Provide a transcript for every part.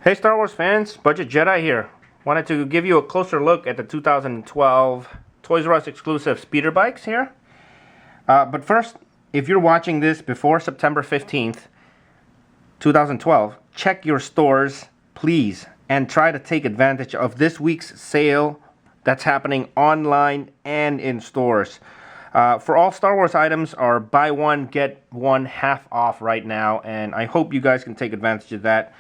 Hey Star Wars fans, Budget Jedi here. Wanted to give you a closer look at the 2012 Toys R Us exclusive speeder bikes here. But first, if you're watching this before September 15th, 2012, check your stores, please, and try to take advantage of this week's sale that's happening online and in stores. For all Star Wars items are buy one, get one half off right now, and I hope you guys can take advantage of that.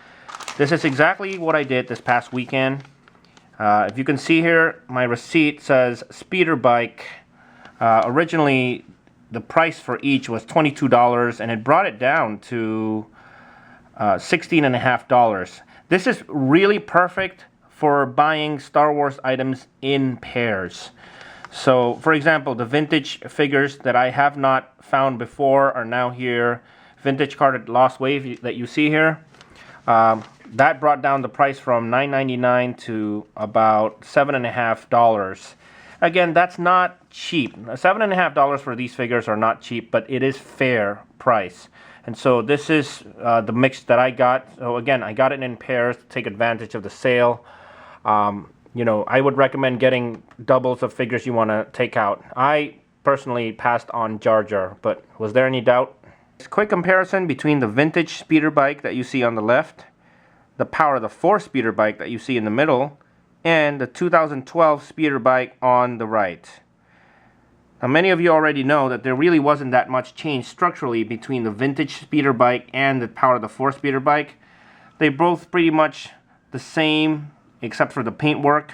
This is exactly what I did this past weekend. If you can see here, my receipt says speeder bike. Originally, the price for each was $22, and it brought it down to $16.50. This is really perfect for buying Star Wars items in pairs. So, for example, the vintage figures that I have not found before are now here. Vintage carded Lost Wave that you see here. That brought down the price from $9.99 to about $7.50. Again, that's not cheap. $7.50 for these figures are not cheap, but it is fair price. And so this is the mix that I got. So again, I got it in pairs to take advantage of the sale. You know, I would recommend getting doubles of figures you want to take out. I personally passed on Jar Jar, but was there any doubt? Quick comparison between the vintage speeder bike that you see on the left, the Power of the Force speeder bike that you see in the middle, and the 2012 speeder bike on the right. Now, many of you already know that there really wasn't that much change structurally between the vintage speeder bike and the Power of the Force speeder bike. They both pretty much the same except for the paintwork,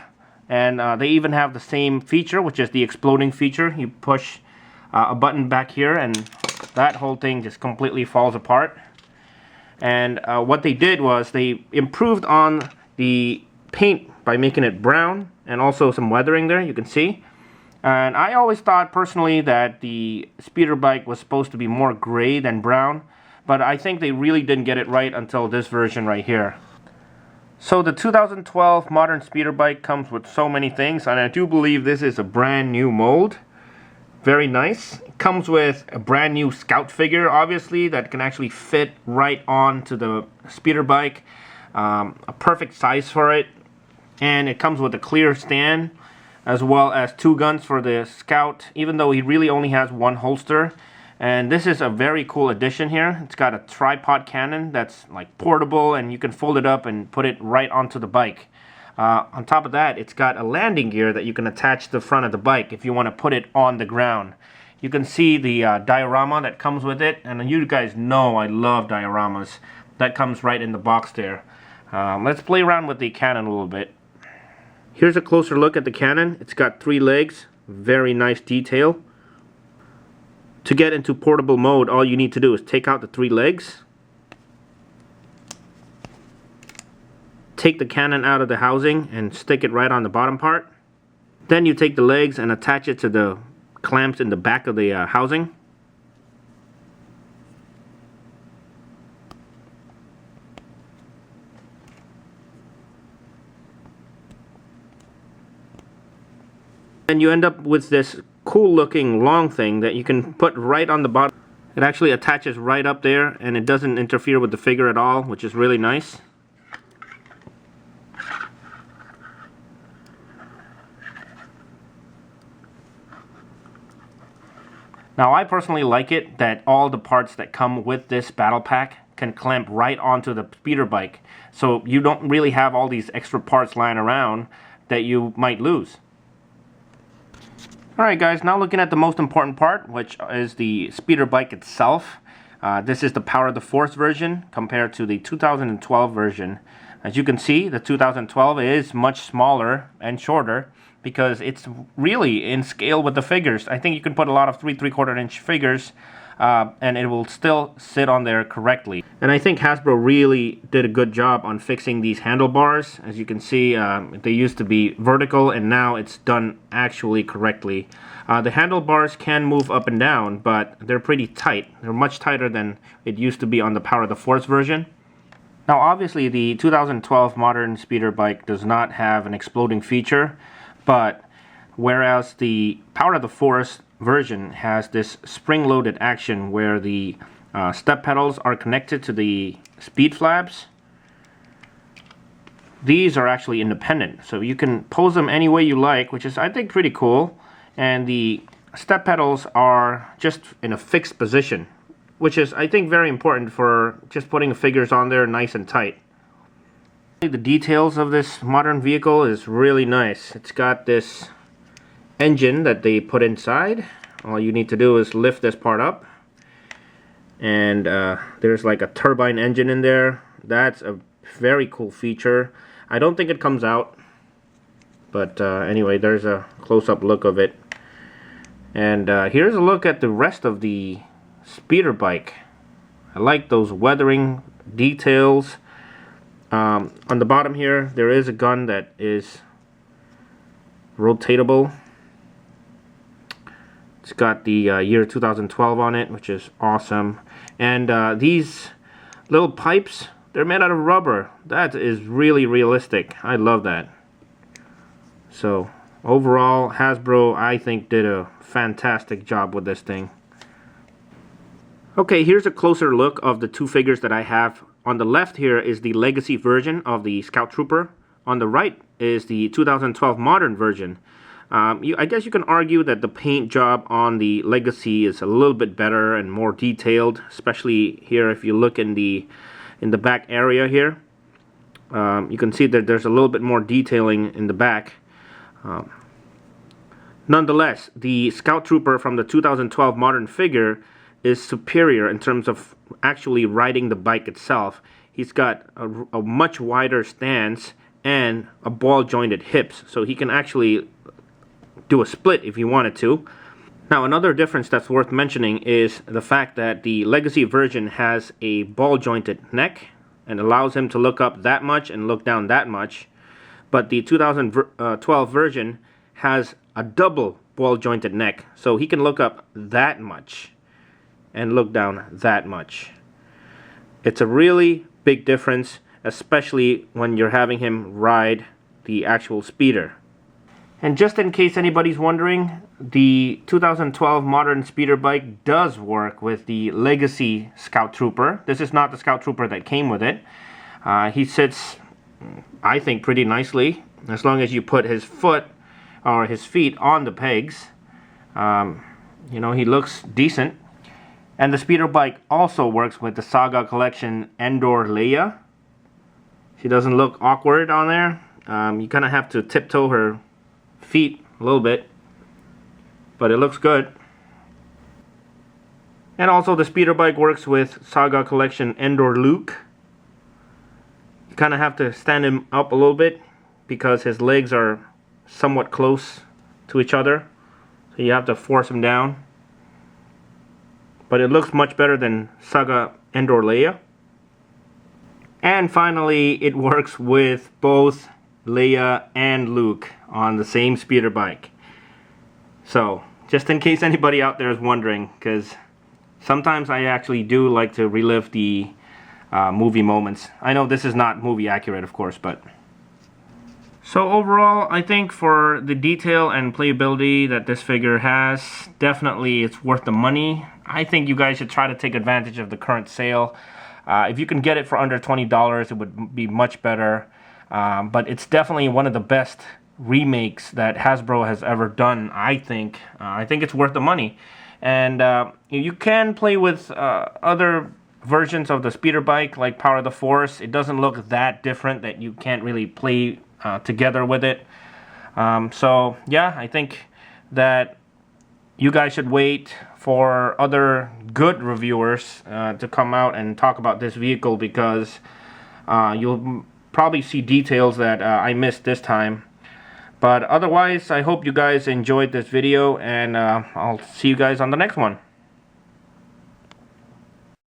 and they even have the same feature, which is the exploding feature. You push a button back here and that whole thing just completely falls apart. And what they did was they improved on the paint by making it brown and also some weathering there, you can see. And I always thought personally that the speeder bike was supposed to be more gray than brown, but I think they really didn't get it right until this version right here. So the 2012 modern speeder bike comes with so many things, and I do believe this is a brand new mold. Very nice. It comes with a brand new scout figure, obviously, that can actually fit right onto the speeder bike. A perfect size for it. And it comes with a clear stand, as well as two guns for the scout, even though he really only has one holster. And this is a very cool addition here. It's got a tripod cannon that's like portable, and you can fold it up and put it right onto the bike. On top of that, it's got a landing gear that you can attach to the front of the bike if you want to put it on the ground. You can see the diorama that comes with it, and you guys know I love dioramas. That comes right in the box there. Let's play around with the cannon a little bit. Here's a closer look at the cannon. It's got 3 legs, very nice detail. To get into portable mode, all you need to do is take out the 3 legs, take the cannon out of the housing and stick it right on the bottom part. Then you take the legs and attach it to the clamps in the back of the housing. And you end up with this cool looking long thing that you can put right on the bottom. It actually attaches right up there, and it doesn't interfere with the figure at all, which is really nice. Now, I personally like it that all the parts that come with this battle pack can clamp right onto the speeder bike, so you don't really have all these extra parts lying around that you might lose. Alright guys, now looking at the most important part, which is the speeder bike itself. This is the Power of the Force version compared to the 2012 version. As you can see, the 2012 is much smaller and shorter because it's really in scale with the figures. I think you can put a lot of 3 3/4 inch figures and it will still sit on there correctly. And I think Hasbro really did a good job on fixing these handlebars. As you can see, they used to be vertical, and now it's done actually correctly. The handlebars can move up and down, but they're pretty tight. They're much tighter than it used to be on the Power of the Force version. Now obviously the 2012 modern speeder bike does not have an exploding feature, but whereas the Power of the Force version has this spring-loaded action where the step pedals are connected to the speed flaps, these are actually independent, so you can pose them any way you like, which is, I think, pretty cool. And the step pedals are just in a fixed position, which is, I think, very important for just putting figures on there nice and tight. The details of this modern vehicle is really nice. It's got this engine that they put inside. All you need to do is lift this part up, and there's like a turbine engine in there. That's a very cool feature. I don't think it comes out, but anyway, there's a close-up look of it. And here's a look at the rest of the speeder bike. I like those weathering details. On the bottom here, there is a gun that is rotatable. It's got the year 2012 on it, which is awesome. And these little pipes, they're made out of rubber. That is really realistic. I love that. So overall, Hasbro, I think, did a fantastic job with this thing. Okay, here's a closer look of the two figures that I have. On the left here is the Legacy version of the Scout Trooper. On the right is the 2012 modern version. I guess you can argue that the paint job on the Legacy is a little bit better and more detailed, especially here if you look in the back area here. You can see that there's a little bit more detailing in the back. Nonetheless, the Scout Trooper from the 2012 modern figure is superior in terms of actually riding the bike itself. He's got a much wider stance and a ball jointed hips, so he can actually do a split if he wanted to. Now, another difference that's worth mentioning is the fact that the Legacy version has a ball jointed neck and allows him to look up that much and look down that much, but the 2012 version has a double ball jointed neck, so he can look up that much and look down that much. It's a really big difference, especially when you're having him ride the actual speeder. And just in case anybody's wondering, the 2012 modern speeder bike does work with the Legacy Scout Trooper. This is not the Scout Trooper that came with it. He sits, I think, pretty nicely, as long as you put his foot or his feet on the pegs. You know, he looks decent. And the speeder bike also works with the Saga Collection Endor Leia. She doesn't look awkward on there. You kind of have to tiptoe her feet a little bit, but it looks good. And also the speeder bike works with Saga Collection Endor Luke. You kind of have to stand him up a little bit because his legs are somewhat close to each other, so you have to force him down. But it looks much better than Saga Endor Leia. And finally, it works with both Leia and Luke on the same speeder bike. So, just in case anybody out there is wondering, because sometimes I actually do like to relive the movie moments. I know this is not movie accurate, of course, but... So overall, I think for the detail and playability that this figure has, definitely it's worth the money. I think you guys should try to take advantage of the current sale. If you can get it for under $20, it would be much better. But it's definitely one of the best remakes that Hasbro has ever done, I think. I think it's worth the money. And you can play with other versions of the speeder bike, like Power of the Force. It doesn't look that different that you can't really play together with it. So yeah, I think that you guys should wait for other good reviewers to come out and talk about this vehicle, because you'll probably see details that I missed this time. But otherwise, I hope you guys enjoyed this video, and I'll see you guys on the next one.